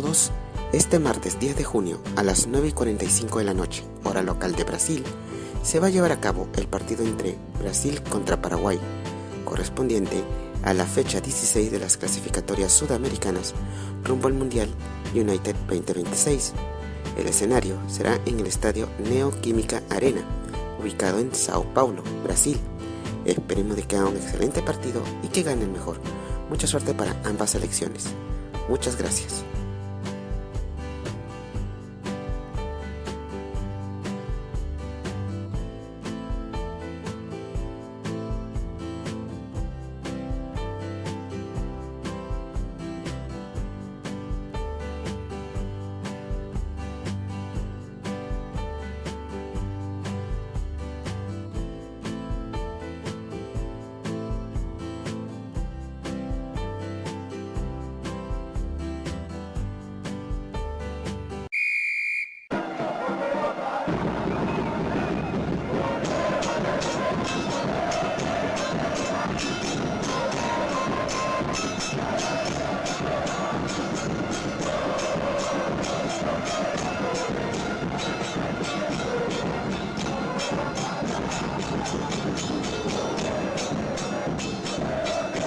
todos. Este martes 10 de junio a las 9:45 de la noche, hora local de Brasil, se va a llevar a cabo el partido entre Brasil contra Paraguay, correspondiente a la fecha 16 de las clasificatorias sudamericanas rumbo al Mundial United 2026. El escenario será en el estadio Neoquímica Arena, ubicado en Sao Paulo, Brasil. Esperemos de que haga un excelente partido y que gane el mejor. Mucha suerte para ambas selecciones. Muchas gracias.